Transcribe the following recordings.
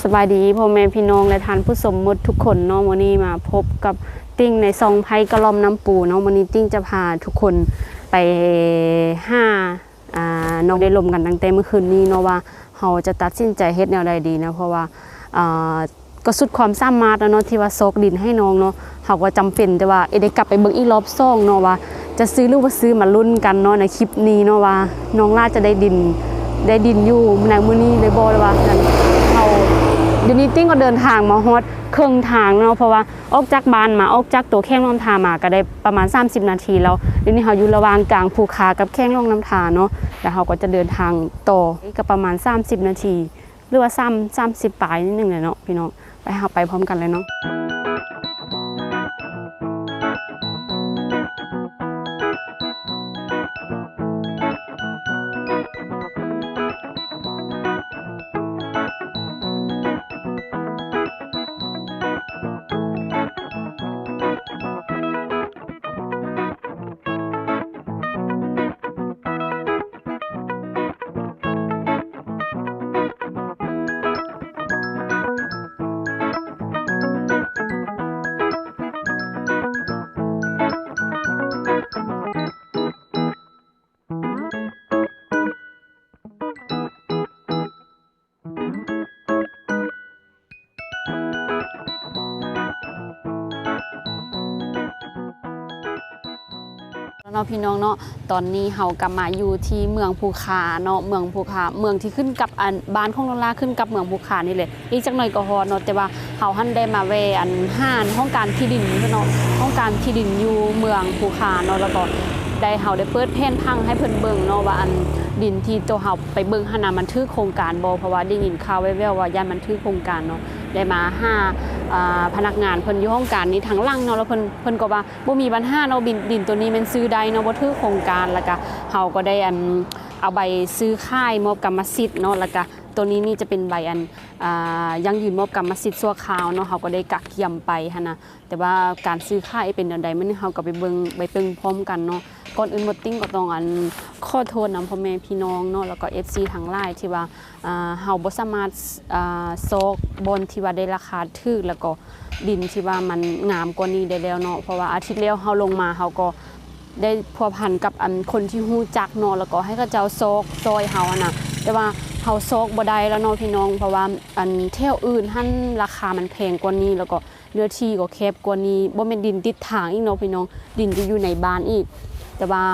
สบายดีพ่อแม่พี่น้องและท่านผู้ชมหมดทุกคนเนาะวันนี้มาพบกับติ้งในซองไผ่กระลอมน้ำปูเนาะวันนี้ติ้งจะพาทุกคนไปห้าน้องได้ลมกันตั้งแต่เมื่อคืนนี้เนาะว่าเราจะตัดสินใจเฮ็ดแนวใดดีนะเพราะว่าก็สุดความสามารถแล้วเนาะที่ว่าซอกดินให้น้องเนาะเขาก็จำเป็นแต่ว่าได้กลับไปเบิ่งอีกรอบซ่องเนาะว่าจะซื้อหรือว่าซื้อมาลุ้นกันเนาะในคลิปนี้เนาะว่าน้องล่าจะได้ดินอยู่ในมื้อนี้ได้บ่ว่าเราเดี๋ยวนี้ติ้งก็เดินทางมาฮอดครึ่งทางเนาะเพราะว่าออกจากบ้านมาออกจากตัวแข้งลงน้ำทามาก็ได้ประมาณ30นาทีแล้วเดี๋ยวนี้เราอยู่ระหว่างกลางภูเขากับแข้งลงน้ำทาเนาะแล้วเราก็จะเดินทางต่อก็ประมาณ30นาทีหรือว่า30ปลายนิดนึงเลยเนาะพี่น้องไปพร้อมกันเลยเนาะเนาะพี่น้องเนาะตอนนี้เฮากลับมาอยู่ที่เมืองภูคาเนาะเมืองภูคาเมืองที่ขึ้นกับบ้านของน้องลาขึ้นกับเมืองภูคานี่เลยอีกจักหน่อยก็ฮอดเนาะแต่ว่าเฮาหันได้มาแวะห้านห้องการที่ดินเนาะห้องการที่ดินอยู่เมืองภูคาเนาะแล้วก็ได้เฮาได้เปิดแผนพังให้เพิ่นเบิ่งเนาะว่าดินที่ตัวเฮาไปเบิ่งหั่นน่ะมันถือโครงการบ่เพราะว่าได้ยินข่าวแว่วๆว่าย่านมันถือโครงการเนาะได้มาพนักงานเพิ่นอยู่ห้องการนี้ทั้งหลังเนาะแล้วเพิ่นก็ว่าบ่มีปัญหาเนาะดินตัวนี้มันซื้อได้เนาะบ่ถือโครงการแล้วก็เฮาก็ได้เอาใบซื้อค่ายมอบกรรมสิทธิ์เนาะแล้วก็ตัวนี้นี่จะเป็นใบยังยืนมอบกรรมสิทธิ์ชั่วคราวเนาะเฮาก็ได้กักเกี่ยมไปหั่นน่ะแต่ว่าการซื้อค่ายเป็นจังได๋มันเฮาก็ไปเบิ่งไปเบิ่งพร้อมกันเนาะก่อนอื่นบ่ติ้งก็ต้องขอโทษนำพ่อแม่พี่น้องเนาะแล้วก็ FC ทางไลน์ที่ว่าเฮาบ่สามารถซอกบอนที่ว่าได้ราคาถูกแล้วก็ดินที่ว่ามันงามกว่านี้ได้แล้วเนาะเพราะว่าอาทิตย์แล้วเฮาลงมาเฮาก็ได้พัวพันกับคนที่ฮู้จักเนาะแล้วก็ให้เขาเจ้าซอกซอยเฮาน่ะแต่ว่าเฮาซอกบ่ได้แล้วเนาะพี่น้องเพราะว่าแถวอื่นหั่นราคามันแพงกว่านี้แล้วก็เนื้อที่ก็แคบกว่านี้บ่แม่นดินติดทางอีกเนาะพี่น้องดินจะอยู่ในบ้านอีกแต่ว่า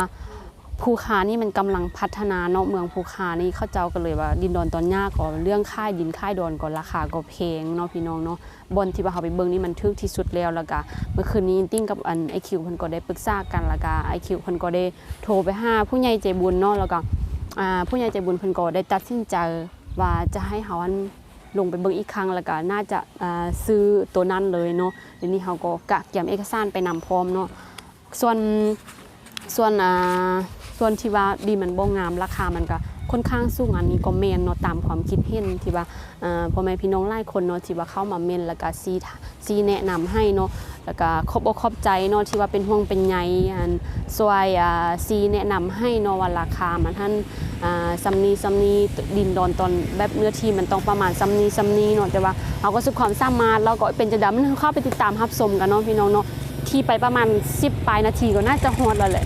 ภูคานี่มันกำลังพัฒนาเนาะเมืองภูคานี่เขาเจ้ากันเลยว่าดินดอนตอนหญ้าก็เรื่องค่ายดินค่ายดอนก็ราคาก็แพงเนาะพี่น้องเนาะบนที่ว่าเขาไปเบิ่งนี่มันทึกที่สุดแล้วก็เมื่อคืนนี้ติ้งกับไอคิวเพิ่นก็ได้ปรึกษากันแล้วก็ไอคิวเพิ่นก็ได้โทรไปหาผู้ใหญ่ใจบุญเนาะแล้วก็ผู้ใหญ่ใจบุญเพิ่นก็ได้ตัดสินใจว่าจะให้เฮาลงไปเบิ่งอีกครั้งแล้วก็น่าจะซื้อตัวนั้นเลยเนาะเดี๋ยวนี้เฮาก็กะเก็บเอกสารไปนำพร้อมเนาะส่วนที่ว่าดีมันบ่งามราคามันก็ค่อนข้างสูงอันนี้ก็แม่นเนาะตามความคิดเห็นที่ว่าพ่อแม่พี่น้องหลายคนเนาะที่ว่าเข้ามาเม่นแล้วก็ซีแนะนำให้เนาะแล้วก็ขอบอกขอบใจเนาะที่ว่าเป็นห่วงเป็นใยช่วยซีแนะนำให้เนาะว่าราคามันท่านซำนี้ดินดอนตอนแบบเนื้อที่มันต้องประมาณซำนี้เนาะแต่ว่าเฮาก็สุดความสามารถแล้วก็เป็นจะดำเข้าไปติดตามรับชมกันเนาะพี่น้องเนาะที่ไปประมาณ10ปลายนาทีก็น่าจะฮอดแล้วแหละ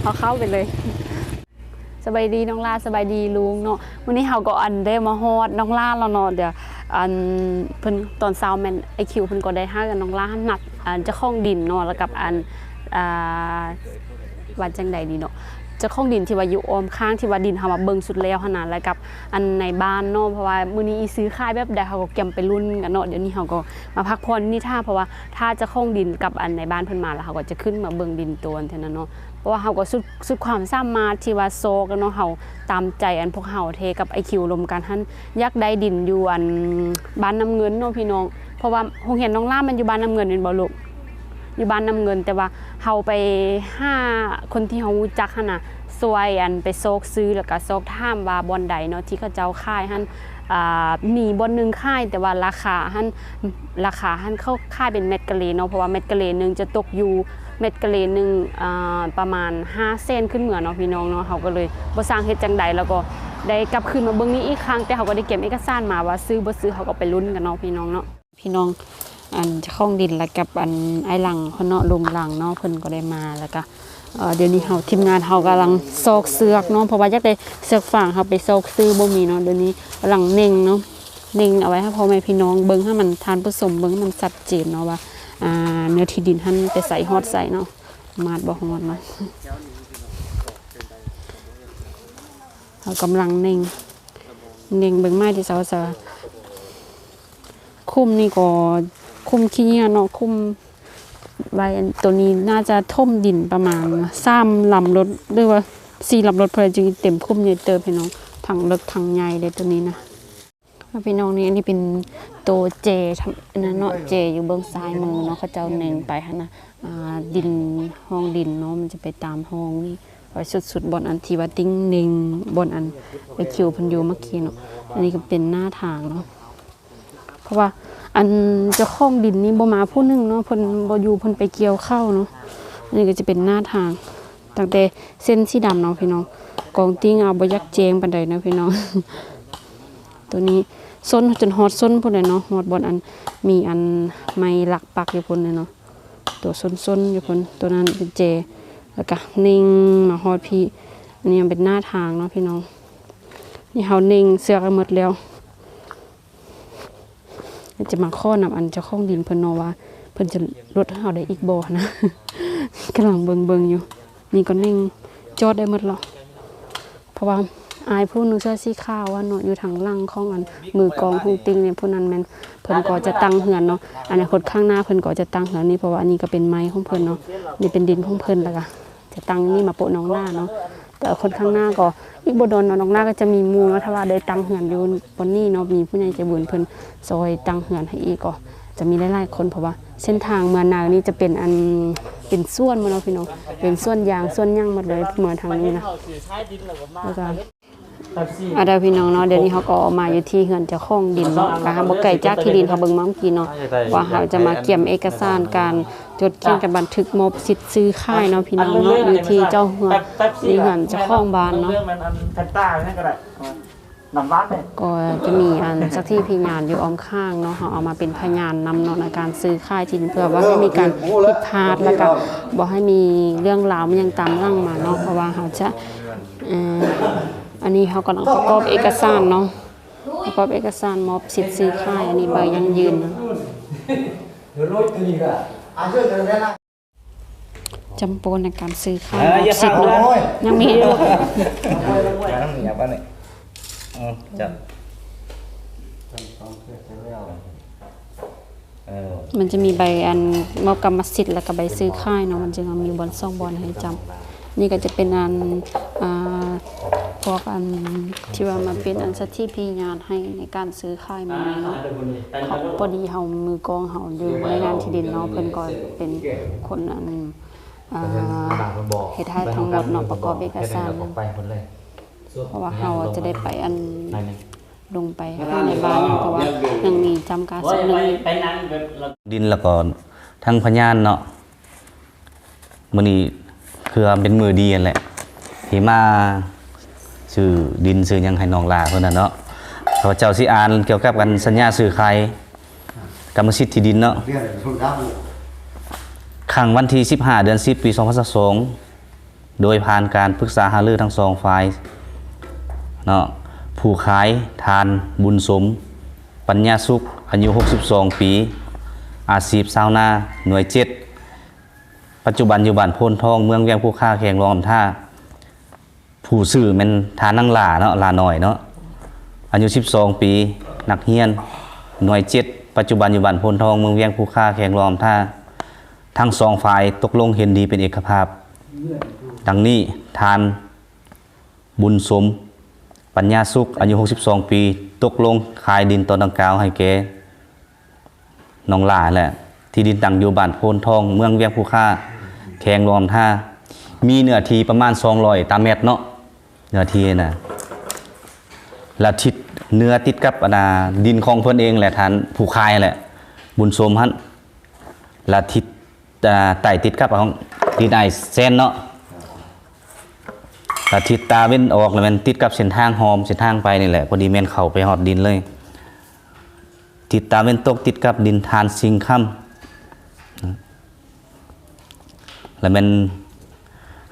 เอาเข้าไปเลยสบายดีน้องลาสบายดีลุงเนาะวันนี้เฮาก็ได้มาฮอดน้องลาแล้วเนาะเดี๋ยวเพิ่นตอนเช้าแม่นไอคิวเพิ่นก็ได้หากับน้องลานัดเจ้าของดินเนาะแล้วกับว่าจังใดดีเนาะเจ้าของดินที่ว่าอยู่อ้อมข้างที่ว่าดินเฮามาเบิ่งสุดแล้วหั่นน่ะแล้วกับในบ้านเนาะเพราะว่ามื้อนี้อีซื้อขายแบบใดเฮาก็เก็บไปรุ่นกันเนาะเดี๋ยวนี้เฮาก็มาพักผ่อนนี่เพราะว่าถ้าเจ้าของดินกับในบ้านเพิ่นมาแล้วเฮาก็จะขึ้นมาเบิ่งดินตัวเท่านั้นเนาะเพราะว่าเฮาก็สุดความสามารถที่ว่าโซกเนาะเฮาตามใจพวกเฮาเทกับไอคิวรวมกันหั่นอยากได้ดินอยู่บ้านน้ำเงินเนาะพี่น้องเพราะว่าโรงเรียนน้องล่ามันอยู่บ้านน้ำเงินแม่นบ่ลูกอยู่บ้านน้ำเงินแต่ว่าเฮาไป5คนที่เฮารู้จักหั่นน่ะซวยไปโซกซื้อแล้วก็โซกถามว่าบ่อนใดเนาะที่เขาเจ้าขายหั่นมีบ่อนนึงขายแต่ว่าราคาหั่นเขาขายเป็นเม็ดกะเลเนาะเพราะว่าเม็ดกะเลนึงจะตกอยู่เม็ดกะเลนึงประมาณ5เซนขึ้นเหมือนเนาะพี่น้องเนาะเฮาก็เลยบ่สร้างเฮ็ดจังใดแล้วก็ ได้กลับคืนมาเบิ่งนี้อีกครั้งแต่เขาก็ได้เก็บเอกสารมาว่าซื้อบ่ซื้อเขาก็ไปลุ้นกันเนาะพี่น้องเนาะพี่น้องอันเจ้าของดินแล้วกับอันไอ้หลังเพิ่นเนาะลุงหลังเนาะเพิ่นก็ได้มาแล้วก็เดี๋ยวนี้เฮาทีมงานเฮากำลังซอกเสือกเนาะเพราะว่าอยากได้เสือกฝางเฮาไปซอกซื้อบ่มีเนาะเดี๋ยวนี้กำลังเน่งเนาะเน่งเอาไว้ให้พ่อแม่พี่น้องเบิ่งให้มันทานผสมเบิ่งให้มันชัดเจนเนาะว่าเนื้อที่ดินท่านไปใส่ฮอดใส่เนาะมาดบ่ฮอดเนาะเฮากำลังเน่งเบิ่งไม้ที่เสาคุ้มนี่ก็คุ้มขี้เนี่ยเนาะคุ้มใบตัวนี้น่าจะท่มดินประมาณ3ลำรถหรือว่า4ลำรถเพื่อจะเต็มคุ้มใหญ่เติบพี่น้องถังเล็กถังใหญ่เลยตัวนี้นะพี่น้องนี่อันนี้เป็นตัวเจทำนั่นเนาะเจอยู่เบื้องซ้ายมือเนาะเขาเจ้าหนึ่งไปฮะนะดินห้องดินเนาะมันจะไปตามห้องนี่ไว้สุดๆบนอันที่ว่าติ้งหนึ่งบนอันไปคิวพันยูเมื่อกี้เนาะอันนี้ก็เป็นหน้าทางเนาะเพราะว่าอันเจ้าของดินนี่บ่มาผู้นึงเนาะเพิ่นบ่อยู่เพิ่นไปเกี่ยวข้าวเนาะอันนี้ก็จะเป็นหน้าทางตั้งแต่เส้นสีดำเนาะพี่น้องกองติ้งเอาบ่ยักเจงปานใดนะพี่น้องตัวนี้ส้นจนฮอดส้นพุ่นเลยเนาะฮอดบนอันมีอันไม้หลักปักอยู่พุ่นเลยเนาะตัวส้นอยู่พุ่นตัวนั้นเป็นเจแล้วก็นิ่งมาฮอดพี่อันนี้เป็นหน้าทางเนาะพี่น้องนี่เฮานิ่งเสือกหมดแล้วจะมาข้อนำอันเจ้าของดินเพิ่นเนาะว่าเพิ่นจะลดเฮาได้อีกบ่นะ กำลังเบิ่งอยู่นี่ก็นิ่งจอดได้หมดแล้วเพราะว่าอายผู้นึงเสื้อสีขาวว่าเนาะอยู่ทางล่างของอันมือกองฮูติงเนี่ยผู้นั้นแม่นเพิ่นก็จะตั้งเหือนเนาะอนาคตข้างหน้าเพิ่นก็จะตั้งเหือนนี่เพราะว่าอันนี้ก็เป็นไม้ของเพิ่นเนาะนี่เป็นดินของเพิ่นแล้วก็จะตั้งนี่มาโปะน้องหน้าเนาะแต่คนข้างหน้าก็อีกบ่โดนเนาะน้องหน้าก็จะมีหมู่เนาะถ้าว่าได้ตั้งเหือนอยู่บนนี้เนาะมีผู้ใหญ่ใจบุญเพิ่นซอยตั้งเหือนให้อีกก็จะมีหลายๆคนเพราะว่าเส้นทางเมืองนาวนี่จะเป็นอันเป็นส่วนมาเนาะพี่น้องเป็นส่วนยางส่วนย่างหมดเลยเหมือนทางนี้นะแล้วก็เดี๋ยวพี่น้องเนาะเดี๋ยวนี้เขาก็มาอยู่ที่เฮือนเจ้าของดินเนาะก็บ่ไกลจากที่ดินเขาเบิ่งมาเมื่อกี้เนาะว่าเขาจะมาเกี่ยมเอกสารการจดเขียนกับบันทึกมอบสิทธิ์ซื้อขายเนาะพี่น้องเนาะอยู่ที่เจ้าเฮือนที่เฮือนเจ้าของบ้านเนาะก็จะมีอันสักที่พยานอยู่อ้อมข้างเนาะเขาเอามาเป็นพยานนำเนาะในการซื้อขายที่ดินเพื่อว่าให้มีการผิดพลาดแล้วก็บ่ให้มีเรื่องราวมันยังตามหลังมาเนาะเพราะว่าเขาจะอันนี้เขากำลังประกอบเอกสารเนาะประกอบเอกสารมอบสิทธิ์ซื้อขายอันนี้ใบยังยืนนะจำเป็นในการซื้อขายมอบสิทธิ์เนาะยังมีด้วยมันจะมีใบอันมอบกรรมสิทธิ์แล้วก็ใบซื้อขายเนาะมันจะมีบอล2บอลให้จำนี่ก็จะเป็นอันพวกอันที่ว่ามาเป็นอันสักที่พยานให้ในการซื้อขายมาเนาะพอดีเฮามือกองเฮาอยู่ในงานที่ดินเนาะเพิ่นก็เป็นคนอันเฮ็ดให้ทั้งหมดเนาะประกอบเอกสารเพราะว่าเฮาจะได้ไปอันลงไปในบ้านเพราะว่ายังมีจำการส่วนนึงดินแล้วก็ทั้งพยานเนาะมื้อนี้คือเป็นมือดีนั่นแหละที่มาซื้อดินซื้อหยังให้น้องลาเพิ่นน่ะเนาะเขาเจ้าสิอ่านเกี่ยวกับกันสัญญาซื้อขายกรรมสิทธิ์ที่ดินเนาะครั้งวันที่15เดือน10ปี2022โดยผ่านการปรึกษาหารือทั้ง2ฝ่ายเนาะผู้ขายทานบุญสมปัญญาสุขอายุ62ปีอาชีพชาวนาหน่วย7ปัจจุบันอยู่บ้านโพนทองเมืองเวียงภูคาแขวงรองท่าผู้ซื้อแม่นทานังหลาเนาะลาน้อยเนาะอายุ12ปีนักเรียนหน่วย7ปัจจุบันอยู่บ้านโพนทองเมืองเวียงภูคาแขวงรองท่าทั้ง2ฝ่ายตกลงเห็นดีเป็นเอกภาพดังนี้ทานบุญสมปัญญาสุขอายุ62ปีตกลงขายดินตอนดังกล่าวให้แกน้องหลาแหละที่ดินตั้งอยู่บ้านโพนทองเมืองเวียงภูคาแขวงรองท่ามีเนื้อที่ประมาณ200ตารางเมตรเนาะเนื้อที่น่ะและทิศเนื้อติดกับดินของเพิ่นเองแหละฐานผู้ขายแหละบุญสมหั่นและทิศใต้ติดกับของดินไอแซนเนาะ ถ้าทิศตาเว้นออกแล้วมันติดกับเส้นทางหอมเส้นทางไปนี่แหละพอดีแม่นเข้าไปฮอดดินเลยทิศตาเว้นตกติดกับดินทานสิงค่ำแล้วมัน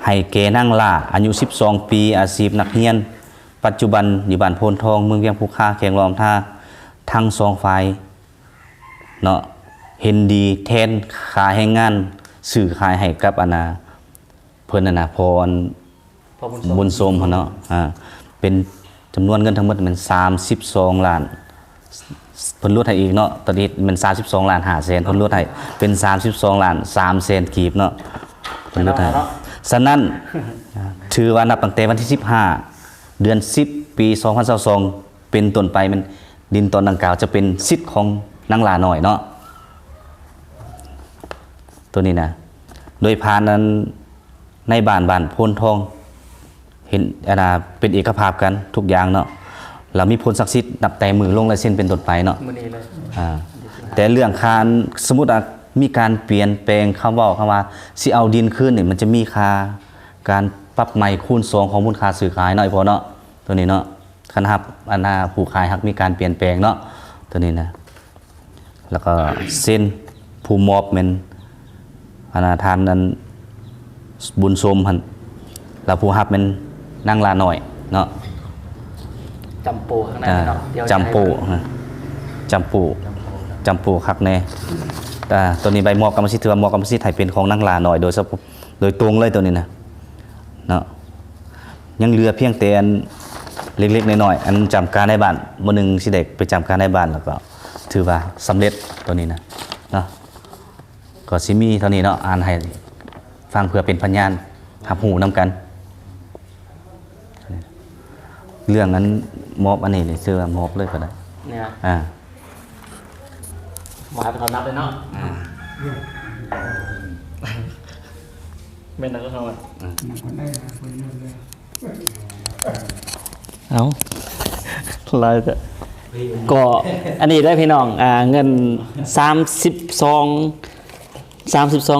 ให้เกนั่งล่าอายุ12 ปีอาชีพนักเรียนปัจจุบันอยู่บ้านโพนทองเมืองเวียงภูคาแขวงรอมท่าทั้งสองฝ่ายเนาะเห็นดีแทนขาแรงงานสื่อขายให้กับอาณาเพิ่นน่ะพรบุญสมเนาะเป็นจำนวนเงินทั้งหมดมัน32 ล้านเพิ่นลดให้อีกเนาะตอนนี้มัน32 ล้าน5แสนเพิ่นลดให้เป็น32 ล้าน3แสนกีบเนาะเพิ่นลดให้ฉะนั้นถือว่านับตั้งแต่วันที่15 เดือน 10 ปี 2022เป็นต้นไปมันดินตอนดังกล่าวจะเป็นสิทธิ์ของนางลาน้อยเนาะตัวนี้นะโดยพานนั้นในบ้านโพนทองเห็นเป็นเอกภาพกันทุกอย่างเนาะเรามีพลศักดิ์สิทธิ์นับแต่มือลงลายเส้นเป็นต้นไปเนาะมื้อนี้เลยแต่เรื่องคารสมมุติมีการเปลี่ยนแปลงคำว่าสิเอาดินขึ้นนี่มันจะมีค่าการปรับใหม่คูณ2ของมูลค่าซื้อขายเนาะพอเนาะตัวนี้เนาะคันฮับผู้ขายฮักมีการเปลี่ยนแปลงเนาะตัวนี้นะแล้วก็เส้นผู้มอบเป็นทานนั้นบุญสมหั่นแล้วผู้ฮับเป็นนางลาหน่อยเนาะจำปูข้างในเนาะจำปูคักแน่ตัวนี้ใบมอบกรรมสิทธิ์ถือว่ามอบกรรมสิทธิ์ให้เป็นของนางลาหน่อยโดยตรงเลยตัวนี้นะเนาะยังเหลือเพียงแต่อันเล็กๆน้อยๆอันจำการในบ้านมื้อนึงสิเด็กไปจำการในบ้านแล้วก็ถือว่าสำเร็จตัวนี้นะเนาะก็สิมีเท่านี้เนาะอ่านให้ฟังเพื่อเป็นพยานรับรู้นํกันเรื่องนั้นมอบอันนี้นี่ชื่อว่ามอบเลยก็ได้เนี่ยหมายเป็นคนนับเลยเนาะไม่นักก็ทำเอาลายจะก็อันนี้ได้พี่น้องเงิน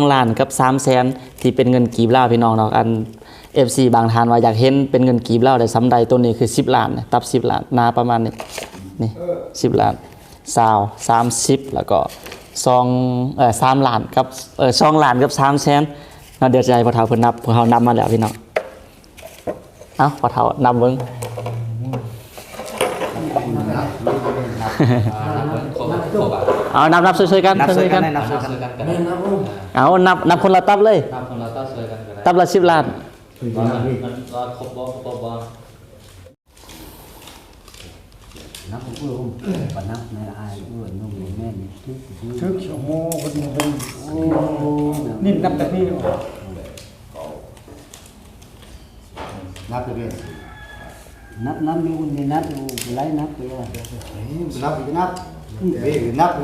32 ล้านกับ3แสนที่เป็นเงินกีบลาวพี่น้องเนาะอัน FC บางทานว่าอยากเห็นเป็นเงินกีบลาวได้ซ้ำใดตัวนี้คือ10 ล้านตับ10 ล้านนาประมาณนี้นี่10 ล้าน30แล้วก็3 ล้านกับ2 ล้านกับ3แสนเนาะเดี๋ยวจะให้พ่อเฒ่าเพิ่นนับพ่อเฒ่านับมาแล้วพี่น้องเอ้าพ่อเฒ่านับเบิ่งเอานับช่วยๆกันช่วยๆกันเอานับคนละตับเลยนับคนละตับช่วยกันตับละ10 ล้านครบบ่นับผมปันนับในอายนุ่มแม่นี่ทึกโอ้โหคนนี้เป็นนี่นับแต่นี่นับไปเรื่อยนับมีคนนี้นับอยู่ไล่นับไปว่านับไปนับเฮ้ยนับไป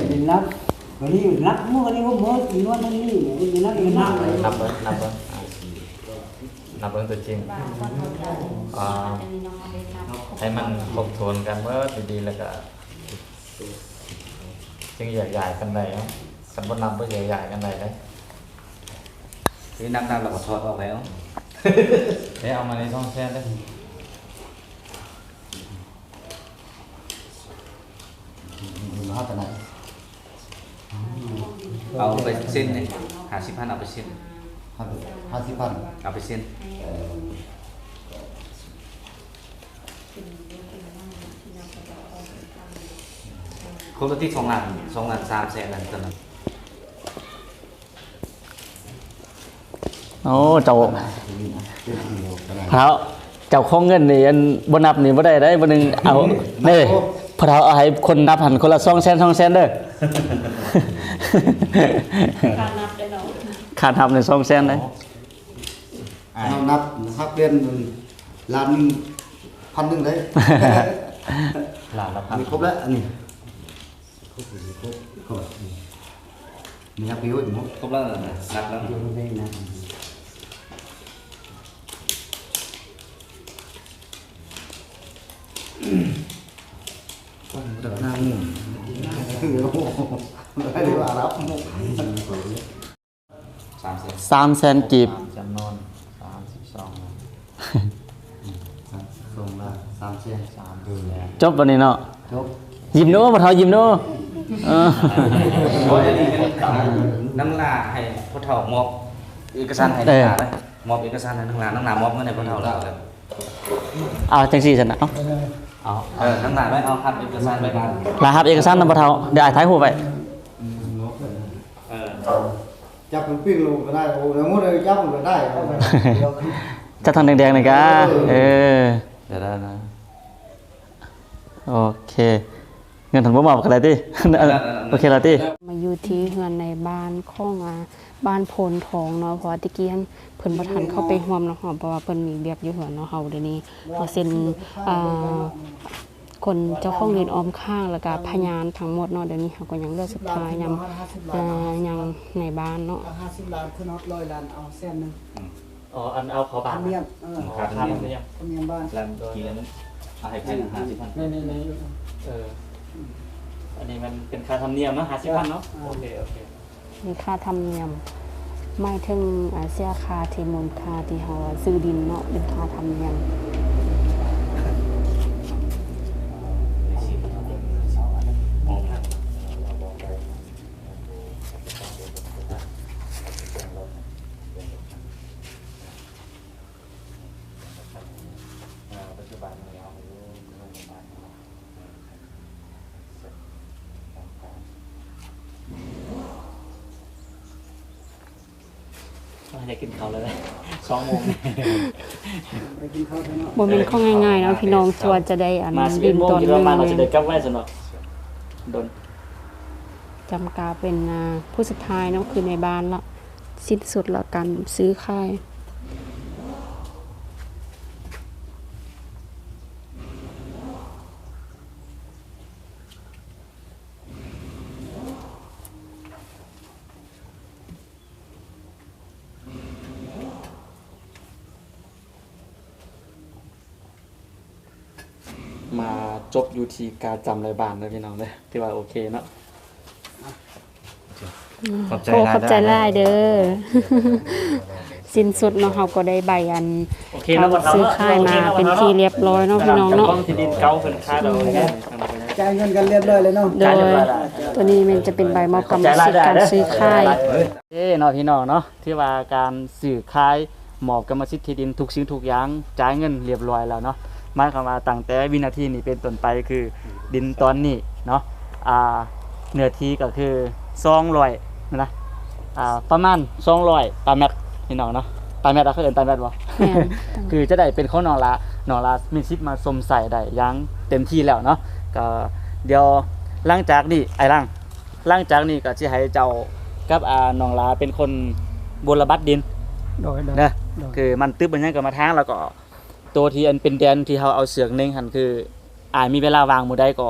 ไปนับวันนี้นับมั่วนี่ว่ามั่วอีนวลนั่นนี่นี่นับนับเบิ่งตัวจริงให้มันคงทนกันเมื่อดีๆแล้วก็จึงใหญ่ๆกันได้กันบ่นับบ่ใหญ่ๆกันได้เลยที่นับเราก็ถอดออกแล้วเอามาในช่องแชร์ได้เอาไปเส้นนี่50,000เอาไปเส้น50,000เอาไปเส้นครบที่2 ล้าน3แสนนั่นตัวนั้นโอ้เจ้าพระเจ้าของเงินนี่อันบ่นับนี่บ่ได้บ่นึงเอานี่พระเอาให้คนนับหันคนละ2แสนเด้อการนับได้เนาะขาดนับใน2แสนเลยเอานับเดือนล้านนึง1,000นึงเลยล้านละพันครบแล้วอันนี้ครบมีนับปีอยู่มั้งครบแล้วนับแล้วแต่หน้าหมู่ไม่ได้ว่ารับ3แสนกีบจำนวน32 จบวันนี้เนาะ จบ ยิ้มโน้บ่เท่ายิ้มโน้เออ โอ้ยอันนี้ก็น้ำลาให้พ่อเฒ่ามอบเอกสารให้น้ำลาเลยมอบเอกสารให้น้ำลามอบเงินให้พ่อเฒ่าแล้วกัน เอาจังซี่ซั่นน่ะเอ้า น้ำลาไว้เอาครับเอกสารไว้บ้าน ลาครับเอกสารนำบ่เท่าเดี๋ยวอ้ายถ่ายรูปไว้ จับมันปิ้งลงก็ได้โอ้ยมดเลยจับมันก็ได้ จะทางแดงๆนี่กะเออ เดี๋ยวได้นะ โอเค เงินถังบ่มอบกันเลยติ โอเคแล้วติ มาอยู่ที่เฮือนในบ้านของบ้านโพนทองเนาะเพราะว่าตะกี้เพิ่นบ่ทันเข้าไปร่วมเนาะเพราะว่าเพิ่นมีเวียกอยู่เฮือนเนาะเฮาเดี๋ยวนี้เฮาเซ็นคนเจ้าของเรือนออมข้างแล้วก็พยานทั้งหมดเนาะเดี๋ยวนี้เฮาก็ยังเหลือสุดท้ายยังในบ้านเนาะ 50ล้านคือเนาะ100ล้านเอาแสนนึง อ๋ออันเอาเขาบ้าน ธรรมเนียม ค่าธรรมเนียม ธรรมเนียมบ้าน แล้วกี่แล้วเอาให้ใครนะ50,000 ใน เอออันนี้มันเป็นค่าธรรมเนียมเนาะ50,000เนาะโอเค มีค่าธรรมเนียมไม่ถึงเสียค่าที่มูลค่าที่เฮาซื้อดินเนาะเป็นค่าธรรมเนียม อยากกินข้าวเลย2 โมง ไปกินข้าวเถอะเนาะ บ่แม่นของง่ายๆเนาะพี่น้องชวนจะได้อัน มา ดิน 11 โมง ตอน คิด นึ ว่าง มาเราจะได้ เนี่ย กลับไว้ซั่นเนาะโดน จำกาเป็นผู้สุดท้ายเนาะคือในบ้านละสิ้นสุดละกันซื้อค่าย มาจบอยู่ที่การจำรายบ้านเด้อพี่น้องเด้อที่ว่าโอเคเนาะ ขอบใจ โอ้ หลาย ขอบใจหลายเด้อ สิ้นสุดเนาะเฮาก็ได้ใบอัน โอเคแล้วบ่เท่า ซื้อค่ายมาเป็นที่เรียบร้อยเนาะพี่น้องเนาะ ที่ดินเก่าเพิ่นค่าเราแค่ จ่ายเงินกันเรียบร้อยเลยเนาะ โดยตัวนี้มันจะเป็นใบมอบกรรมสิทธิ์การซื้อค่าย เนาะพี่น้องเนาะที่ว่าการซื้อขายมอบกรรมสิทธิ์ที่ดินทุกสิ่งทุกอย่างจ่ายเงินเรียบร้อยแล้วเนาะหมายความว่าตั้งแต่วินาทีนี้เป็นต้นไปคือดินตอนนี้เนาะเนื้อที่ก็คือ200นะประมาณ200ตามแมตรพี่น้องเนาะตามแมตรเขาเอิ้นตามแมตรบ่ แม่น คือจะได้เป็นของน้องละมีสิทธิ์มาสมใส่ได้อย่างเต็มที่แล้วเนาะก็เดี๋ยวหลังจากนี้หลังจากนี้ก็สิให้เจ้ากับน้องลาเป็นคนบนระบัดดิน โดย นะคือมันตึบมันยังก็มาทางแล้วก็ตัวที่อันเป็นแดนที่เฮาเอาเสือกเน่งหั่นคือมีเวลาว่างมื้อใดก็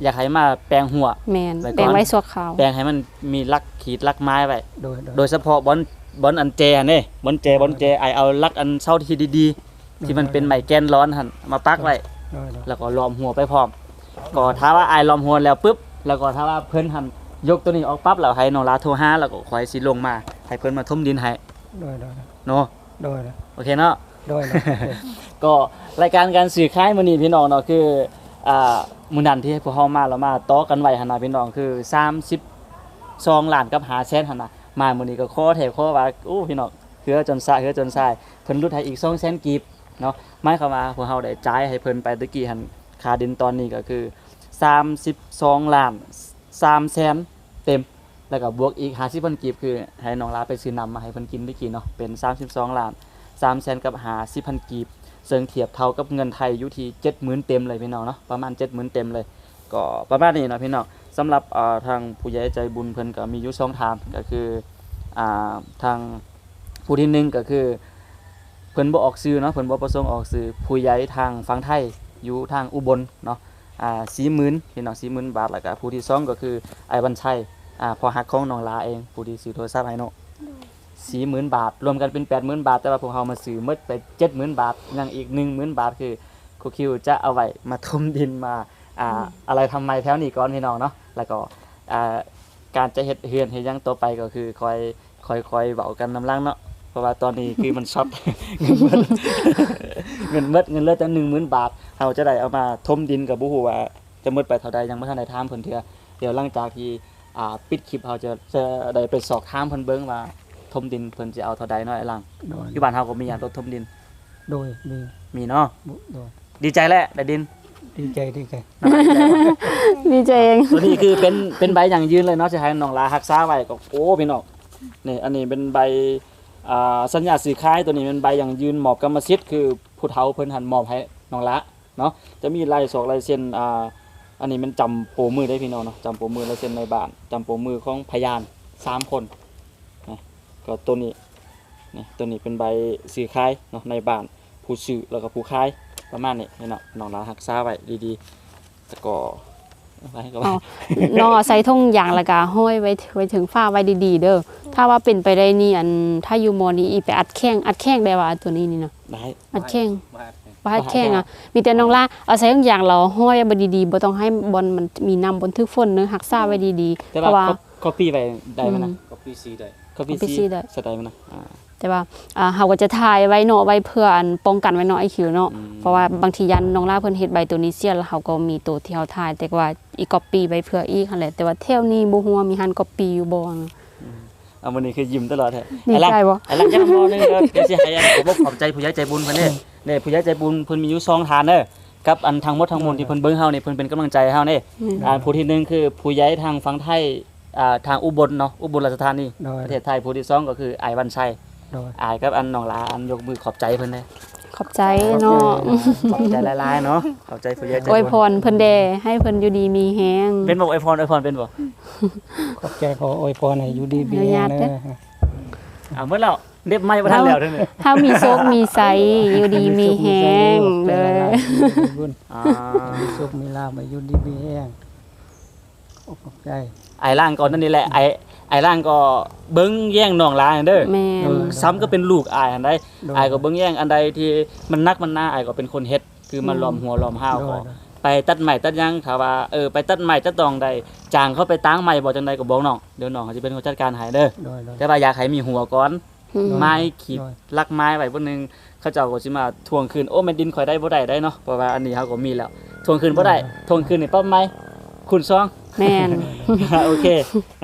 อยากให้มาแปลงหัว แม่น ไว้ก่อน แปลงไว้สัวขาว แปลงให้มันมีลักขีดลักไม้ไว้ โดย โดยเฉพาะบอนอันแจนี่บอนแจเอาลักอันเช่าที่ดีๆที่มันเป็นไม้แกนร้อนหั่นมาปักไว้ แล้วก็ล้อมหัวไปพร้อมก็ถ้าว่าอายล้อมหัวแล้วปุ๊บแล้วก็ถ้าว่าเพิ่นหั่นยกตัวนี้ออกปั๊บแล้วให้น้องลาโทรหาแล้วก็ค่อยสิลงมาให้เพิ่นมาถมดินให้ โดย เนาะ โดย โอเคเนาะ โดย ก็รายการการสื่อขายมื้อนี้พี่น้องเนาะคือมื้อนั้นที่พวกเฮามาแล้วมาต่อกันไว้หั่นน่ะพี่น้องคือ32ล้านกับ5แสนหั่นน่ะมามื้อนี้ก็ขอแถวขอว่าโอ้พี่น้องเฮือจนซ่าเพิ่นลดให้อีก200,000กีบเนาะหมายความว่าพวกเฮาได้จ่ายให้เพิ่นไปตะกี้หั่นค่าดินตอนนี้ก็คือ32ล้าน3แสนเต็มแล้วก็บวกอีก50,000กีบคือให้น้องลาไปซื้อน้ำมาให้เพิ่นกินตะกี้เนาะเป็น32ล้าน3แสนกับ50,000กีบซึ่งเทียบเท่ากับเงินไทยอยู่ที่ 70,000 เต็มเลยพี่น้องเนาะประมาณ 70,000 เต็มเลยก็ประมาณนี้เนาะพี่น้องสำหรับทางผู้ใหญ่ใจบุญเพิ่นก็มีอยู่2ทางก็คือทางผู้ที่หนึ่งก็คือเพิ่นบ่ออกชื่อเนาะเพิ่นบ่ประสงค์ออกชื่อผู้ใหญ่ทางฝั่งไทยอยู่ทางอุบลเนาะ40,000พี่น้อง40,000 บาทแล้วก็ผู้ที่สองก็คือไอ้บัญชัยพอฮักของน้องลาเองผู้ที่ซื้อโทรศัพท์ให้เนาะ40,000 บาทรวมกันเป็น 80,000 บาทแต่ว่าพวกเฮามาซื้อหมดไป 70,000 บาทยังอีก 10,000 บาทคือครูคิวจะเอาไว้มาถมดินมาอะไรทำไมแถวนี้ก่อนพี่น้องเนาะแล้วก็การจะเฮ็ดเฮือนเฮ็ดหยังต่อไปก็คือคอยเว้ากันนำหลังเนาะ เพราะว่าตอนนี้คือมันช็อต เงินเหลือแต่ 10,000 บาทเราจะได้เอามาถมดินกับบ่ฮู้ว่าจะหมดไปเท่าใดยังบ่ทันได้ถามเพิ่นเทื่อเดี๋ยวหลังจากที่ปิดคลิปเราจะได้ไปสอบถามเพิ่นเบิ่งว่าถมดินเพิ่นสิเอาเท่าใดเนาะไอ้หลัง โดย อยู่บ้านเฮาก็มีหยังรถถมดิน โดยมี มีเนาะ โดย ดีใจแหละได้ดิน ดีใจ ดีใจเอง ตัวนี้คือเป็นใบอย่างยืนเลยเนาะสิให้น้องลารักษาไว้ก็โอ้พี่น้องนี่อันนี้เป็นใบสัญญาซื้อขายตัวนี้เป็นใบอย่างยืนมอบกรรมสิทธิ์คือผู้เฒ่าเพิ่นหันมอบให้น้องละเนาะจะมีลายศอกลายเซ็นอันนี้มันจำโปรมือได้พี่น้องเนาะจำโปรมือลายเซ็นในบ้านจำโปรมือของพยาน3คนนะก็ตัวนี้นี่ตัวนี้เป็นใบซื้อขายเนาะในบ้านผู้ซื้อแล้วก็ผู้ขายประมาณนี้นี่เนาะน้องลารักษาไว้ดีๆแล้วก็ไว้ก็ อ๋อน้องเอาใส่ทุ่งยางแล้วก็ห้อยไว้ถึงฟ้าไว้ดีๆเด้อถ้าว่าเป็นไปได้นี่อันถ้าอยู่มอนี้อีไปอัดแข้งได้ว่าตัวนี้นี่นะ ได้ อัดแข้งบ่อัดแข้งอ่ะมีแต่น้องล่าเอาใส่ทุ่งยางเราห้อยไว้ดีๆบ่ต้องให้บอลมันมีน้ำบนทึกฝนเด้อรักษาไว้ดีๆ แต่ เพราะ ว่า ว่า copy ไว้ได้มั้ยนะ copy C ได้ copy copy C C ได้ สไตล์มั้ยนะแต่ว่าเฮาก็จะถ่ายไว้เนาะไว้เพื่ออันป้องกันไว้เนาะไอคิวเนาะเพราะว่าบางทียันน้องล่าเพิ่นเฮ็ดใบตัวนี้เสียแล้วเฮาก็มีตัวที่เฮาถ่ายแต่ว่าอีก๊อปปี้ไว้เพื่ออีกหั่นแหละแต่ว่าแถวนี้บ่ฮู้ว่ามีหันก๊อปปี้อยู่บ่ เอามื้อนี้คือยิ้มตลอดแท้ ดีใจบ่ ไอ้ลังยังมอนึงเด้อเดี๋ยวสิให้อันผมขอบใจผู้ใหญ่ใจบุญเพิ่นเด้นี่ผู้ใหญ่ใจบุญเพิ่นมีอยู่2ฐานเด้อกับอันทั้งหมดทั้งมวลที่เพิ่นเบิ่งเฮานี่เพิ่นเป็นกำลังใจให้เฮานี่ผู้ที่1คือผู้ใหญ่ทางฝั่งไทยทางอุบลเนาะอุบลราชธานี โดย ประเทศไทยผู้ที่2ก็คืออ้ายวันชัย โดย อ้ายกับอันน้องหลาอันยกมือขอบใจเพิ่นเด้ ขอบใจเนาะ ขอบใจหลายๆเนาะขอบใจผู้ใหญ่ใจ อวย บุญ พรเพิ่นแดให้เพิ่นอยู่ดีมีแฮง เป็นบ่อวยพรเป็นบ่ ขอบใจขออวยพรให้อยู่ดีมี อนุ แร ญาง ตเด้ เด้ อ อ เมื่อแล้วเรียบไม้บ่ทันแล้วเด้อนี่ ถ้ามีโชคมีไสอยู่ดีมีแฮงเด้อ บุญ อ่า มีสุขมีลาภอยู่ดีมีแรงขอบใจ ไอ้ล่างก่อนนั่นนี่แหละไอ้ล่างก็เบิ่งแย่งน้องหลานเด้อ แม่น ซ้ำก็เป็นลูกอ้ายอันใดอ้ายก็เบิ่งแย่งอันใดที่มันนักมันหน้าอ้ายก็เป็นคนเฮ็ดคือมันล้อมหัวล้อมห้าวก็ไปตัดไม้ตัดหยังถ้าว่าไปตัดไม้ตัดตองใดจ้างเขาไปตั้งไม้บ่จังใดก็บอกน้องเดี๋ยวน้องเขาสิเป็นคนจัดการให้เด้อ โดย แต่ว่าอยากให้มีหัวก่อน อืม ไม้ขีดลักไม้ไว้บ่นึงเขาเจ้าก็สิมาทวงคืนโอ้แม่นดินข่อยได้บ่ได้เนาะเพราะว่าอันนี้เขาก็มีแล้วทวงคืนบ่ได้ทวงคืนนี่ปั๊บไม้คุณซอง แม่น โอเค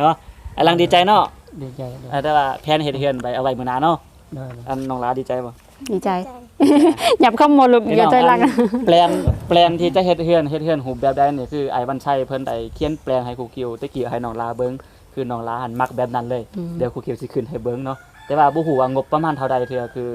เนาะไอ้ลังดีใจเนาะ ดีใจโดย แต่ว่าแผนเฮ็ดเฮือนไปเอาไว้มื้อหน้าเนาะ โดย อันน้องหลาดีใจบ่ ดีใจ หยับเข้ามาลูกอย่าใจรัก แปลนที่จะเฮ็ดเฮือนรูปแบบใดนี่คือไอ้วันชัยเพิ่นได้เขียนแปลนให้ครูคิวตะกี้ให้น้องลาเบิ่งคือน้องลาหันมักแบบนั้นเลย เดี๋ยวครูคิวสิขึ้นให้เบิ่งเนาะแต่ว่าบ่ฮู้ว่างบประมาณเท่าใดเทื่อคือ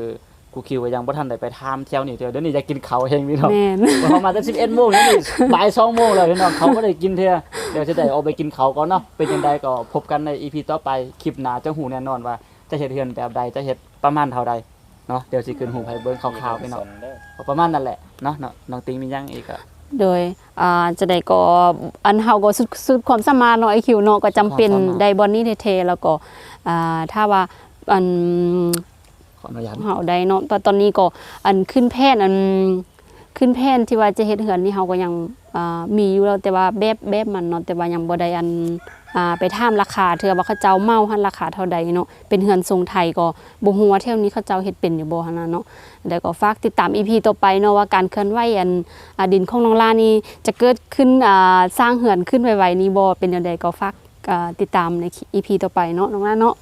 ครูคิวก็ยังบ่ทันได้ไปถามแถวนี้เทื่อเดี๋ยวนี้อยากกินข้าวแฮงพี่น้อง แม่น พอมาตั้ง11 โมงนี่บ่าย 2 โมงแล้วพี่น้องเขาบ่ได้กินเทื่อเดี๋ยวสิได้ออกไปกินข้าวก่อนเนาะเป็นจังไดก็พบกันใน EP ต่อไปคลิปหน้าจะฮู้แน่นอนว่าจะเฮ็ดเฮือนแบบใดจะเฮ็ดประมาณเท่าใดเนาะเดี๋ยวสิขึ้นรูปให้เบิ่งคร่าวๆพี่น้องประมาณนั้นแหละเนาะน้องติงมีหยังอีกอะ โดยจะได้ก็อันเฮาก็สุดความสามารถเนาะไอคิวเนาะก็จำเป็น ความสามารถ ได้บอนนี้เทๆแล้วก็ถ้าว่าอัน ขออนุญาต เฮาได้เนาะตอนนี้ก็อันขึ้นแพนขึ้นแพนที่ว่าจะเฮ็ดเฮือนนี่เฮาก็ยังมีอยู่แล้วแต่ว่าแบบมันเนาะแต่ว่ายังบ่ได้อันไปถามราคาเทื่อว่าเขาเจ้าเมาหันราคาเท่าใดเนาะเป็นเฮือนทรงไทยก็บ่ฮู้ว่าแถวนี้เขาเจ้าเฮ็ดเป็นอยู่บ่หั่นน่ะเนาะแล้วก็ฝากติดตาม EP ต่อไปเนาะว่าการเคลื่อนไหวดินของน้องลานี่จะเกิดขึ้นสร้างเฮือนขึ้นไวๆนี้บ่เป็นจังไดก็ฝากติดตามใน EP ต่อไปเนาะน้องลาเนาะ